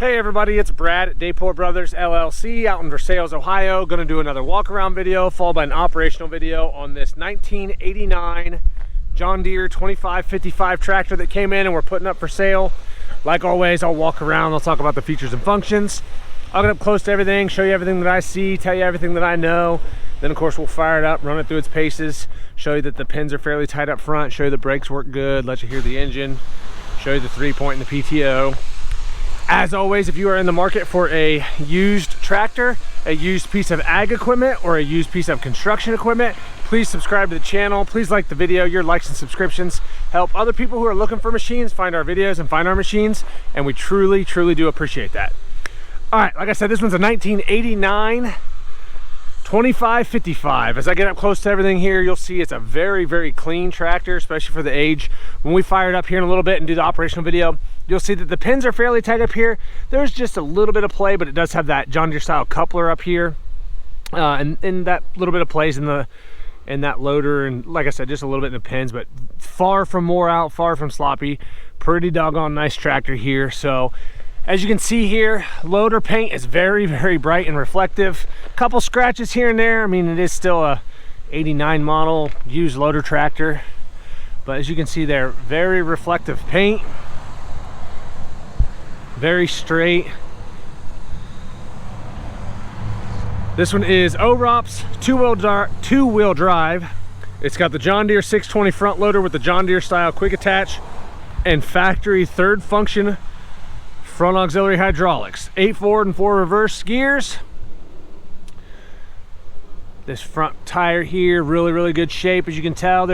Hey everybody, it's Brad at Dayport Brothers LLC out in Versailles, Ohio. Going to do another walk around video followed by an operational video on this 1989 John Deere 2555 tractor that came in and we're putting up for sale. Like always, I'll walk around, I'll talk about the features and functions. I'll get up close to everything, show you everything that I see, tell you everything that I know. Then of course we'll fire it up, run it through its paces, show you that the pins are fairly tight up front, show you the brakes work good, let you hear the engine, show you the 3-point and the PTO. As always, if you are in the market for a used tractor, a used piece of ag equipment, or a used piece of construction equipment, please subscribe to the channel. Please like the video. Your likes and subscriptions help other people who are looking for machines find our videos and find our machines, and we truly, truly do appreciate that. All right, like I said, this one's a 1989 2555. As I get up close to everything here, you'll see it's a very, very clean tractor, especially for the age. When we fire it up here in a little bit and do the operational video, you'll see that the pins are fairly tight up here. There's just a little bit of play, but it does have that John Deere style coupler up here. And that little bit of plays in that loader, and like I said, just a little bit in the pins, but far from wore out, far from sloppy. Pretty doggone nice tractor here. So as you can see here, loader paint is very, very bright and reflective. Couple scratches here and there. I mean, it is still a 89 model used loader tractor, but as you can see there, very reflective paint, very straight. This one is OROPS two-wheel drive. It's got the John Deere 620 front loader with the John Deere style quick attach and factory third function front auxiliary hydraulics, 8 forward and 4 reverse gears. This front tire here, really, really good shape. As you can tell,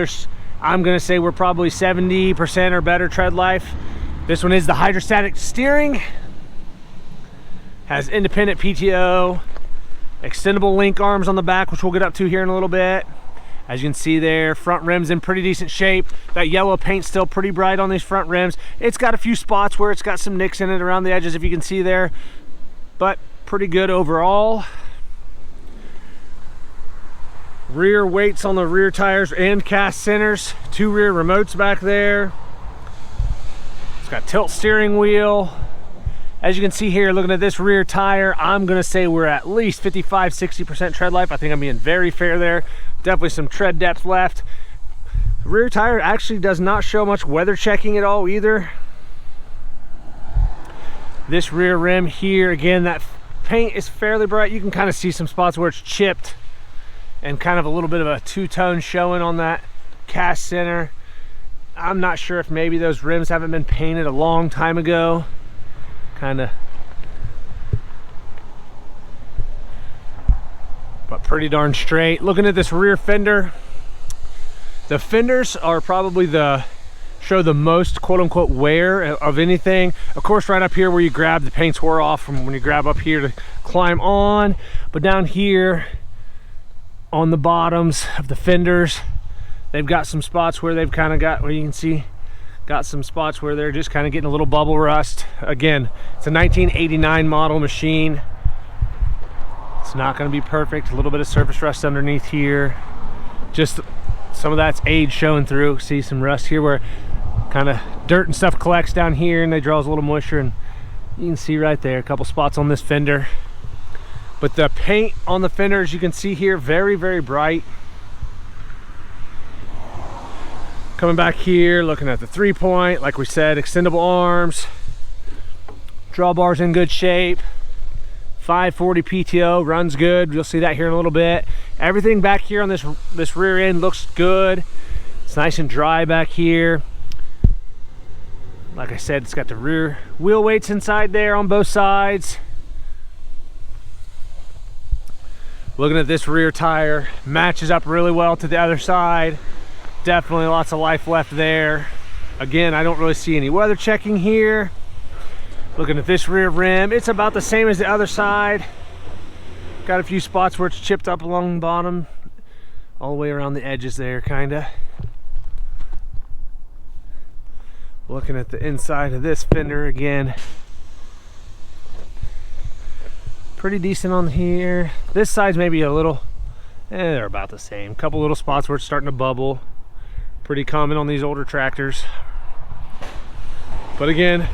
I'm gonna say we're probably 70% or better tread life. This one is the Hydrostatic Steering. Has independent PTO, extendable link arms on the back, which we'll get up to here in a little bit. As you can see there, front rims in pretty decent shape. That yellow paint's still pretty bright on these front rims. It's got a few spots where it's got some nicks in it around the edges, if you can see there, but pretty good overall. Rear weights on the rear tires and cast centers. 2 rear remotes back there. It's got tilt steering wheel. As you can see here, looking at this rear tire, I'm gonna say we're at least 55–60% tread life. I think I'm being very fair there. Definitely some tread depth left. The rear tire actually does not show much weather checking at all either. This rear rim here, again, that paint is fairly bright. You can kind of see some spots where it's chipped and kind of a little bit of a two-tone showing on that cast center. I'm not sure if maybe those rims haven't been painted a long time ago. But pretty darn straight. Looking at this rear fender, the fenders are probably show the most quote-unquote wear of anything. Of course, right up here where you grab, the paint's wore off from when you grab up here to climb on, but down here on the bottoms of the fenders, they've got some spots where they've kind of got, where you can see, got some spots where they're just kind of getting a little bubble rust. Again, it's a 1989 model machine. It's not going to be perfect. A little bit of surface rust underneath here. Just some of that's age showing through. See some rust here where kind of dirt and stuff collects down here and they draws a little moisture, and you can see right there a couple spots on this fender. But the paint on the fender, as you can see here, very, very bright. Coming back here, looking at the 3-point, like we said, extendable arms, drawbars in good shape, 540 PTO, runs good. You'll see that here in a little bit. Everything back here on this rear end looks good. It's nice and dry back here. Like I said, it's got the rear wheel weights inside there on both sides. Looking at this rear tire, matches up really well to the other side. Definitely lots of life left there. Again, I don't really see any weather checking here. Looking at this rear rim, it's about the same as the other side. Got a few spots where it's chipped up along the bottom, all the way around the edges there, kinda. Looking at the inside of this fender again. Pretty decent on here. This side's maybe a little, they're about the same. Couple little spots where it's starting to bubble. Pretty common on these older tractors. But again,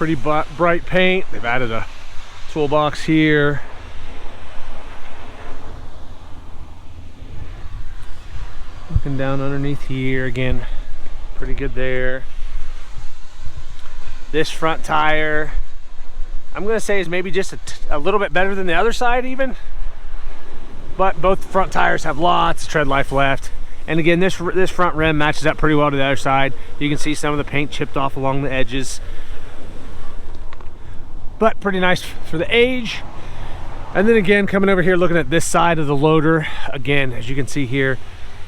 Pretty bright paint. They've added a toolbox here. Looking down underneath here, again, pretty good there. This front tire, I'm gonna say is maybe just a little bit better than the other side even. But both front tires have lots of tread life left. And again, this front rim matches up pretty well to the other side. You can see some of the paint chipped off along the edges. But pretty nice for the age. And then again, coming over here, looking at this side of the loader, again, as you can see here,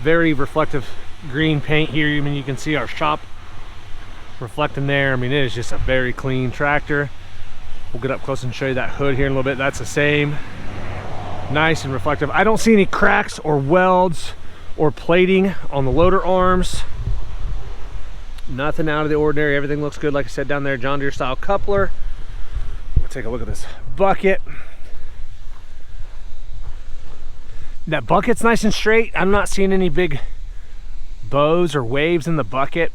very reflective green paint here. I mean, you can see our shop reflecting there. I mean, it is just a very clean tractor. We'll get up close and show you that hood here in a little bit. That's the same. Nice and reflective. I don't see any cracks or welds or plating on the loader arms. Nothing out of the ordinary. Everything looks good. Like I said, down there, John Deere style coupler. We'll take a look at this bucket. That bucket's nice and straight. I'm not seeing any big bows or waves in the bucket.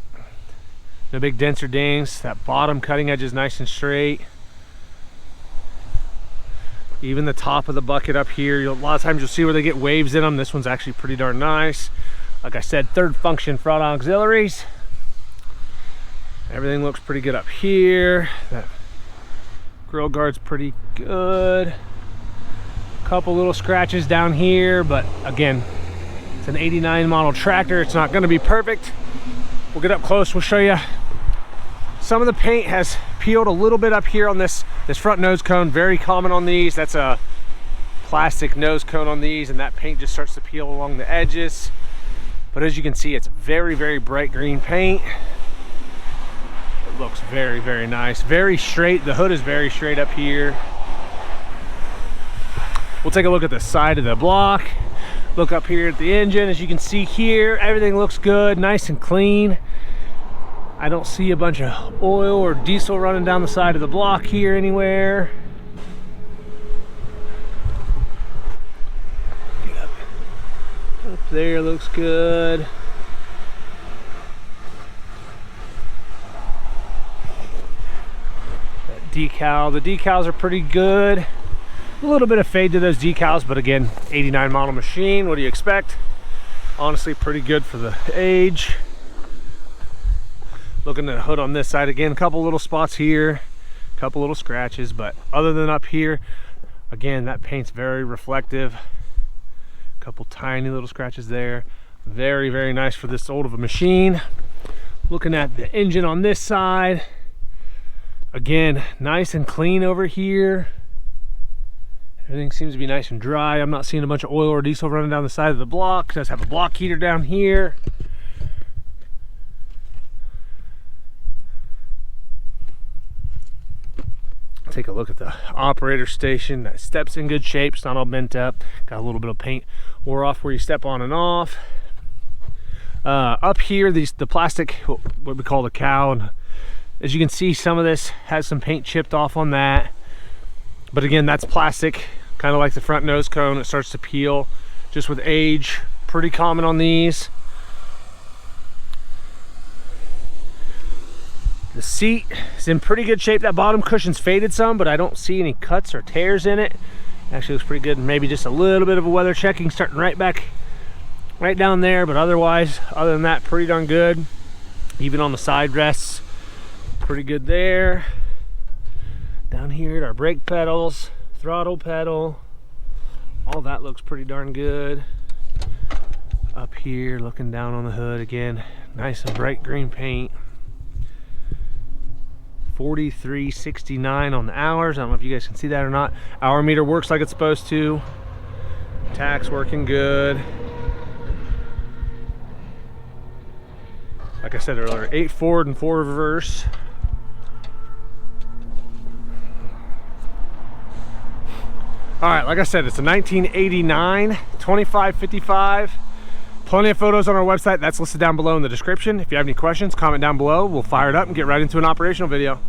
No big dents or dings. That bottom cutting edge is nice and straight. Even the top of the bucket up here, a lot of times you'll see where they get waves in them. This one's actually pretty darn nice. Like I said, third function front auxiliaries. Everything looks pretty good up here. That grill guard's pretty good. Couple little scratches down here, but again, it's an 89 model tractor. It's not going to be perfect. We'll get up close. We'll show you. Some of the paint has peeled a little bit up here on this front nose cone. Very common on these. That's a plastic nose cone on these, and that paint just starts to peel along the edges. But as you can see, it's very, very bright green paint. It looks very, very nice. Very straight. The hood is very straight up here. We'll take a look at the side of the block. Look up here at the engine. As you can see here, everything looks good, nice and clean. I don't see a bunch of oil or diesel running down the side of the block here anywhere. Get up there, looks good. That decal, the decals are pretty good. A little bit of fade to those decals, but again, 89 model machine. What do you expect? Honestly, pretty good for the age. Looking at the hood on this side again, a couple little spots here, a couple little scratches, but other than up here, again, that paint's very reflective. A couple tiny little scratches there. Very, very nice for this old of a machine. Looking at the engine on this side, again, nice and clean over here. Everything seems to be nice and dry. I'm not seeing a bunch of oil or diesel running down the side of the block. It does have a block heater down here. Take a look at the operator station. That step's in good shape. It's not all bent up. Got a little bit of paint wore off where you step on and off. Up here, the plastic, what we call the cow, and as you can see, some of this has some paint chipped off on that. But again, that's plastic, kind of like the front nose cone. It starts to peel just with age. Pretty common on these. The seat is in pretty good shape. That bottom cushion's faded some, but I don't see any cuts or tears in it. Actually looks pretty good. Maybe just a little bit of a weather checking starting right down there, but otherwise, other than that, pretty darn good. Even on the side rests, pretty good there. Down here at our brake pedals, throttle pedal, all that looks pretty darn good. Up here, looking down on the hood again, nice and bright green paint. 43.69 on the hours. I don't know if you guys can see that or not. Hour meter works like it's supposed to. Tax working good. Like I said earlier, 8 forward and 4 reverse. All right, like I said, it's a 1989 2555. Plenty of photos on our website. That's listed down below in the description. If you have any questions, comment down below. We'll fire it up and get right into an operational video.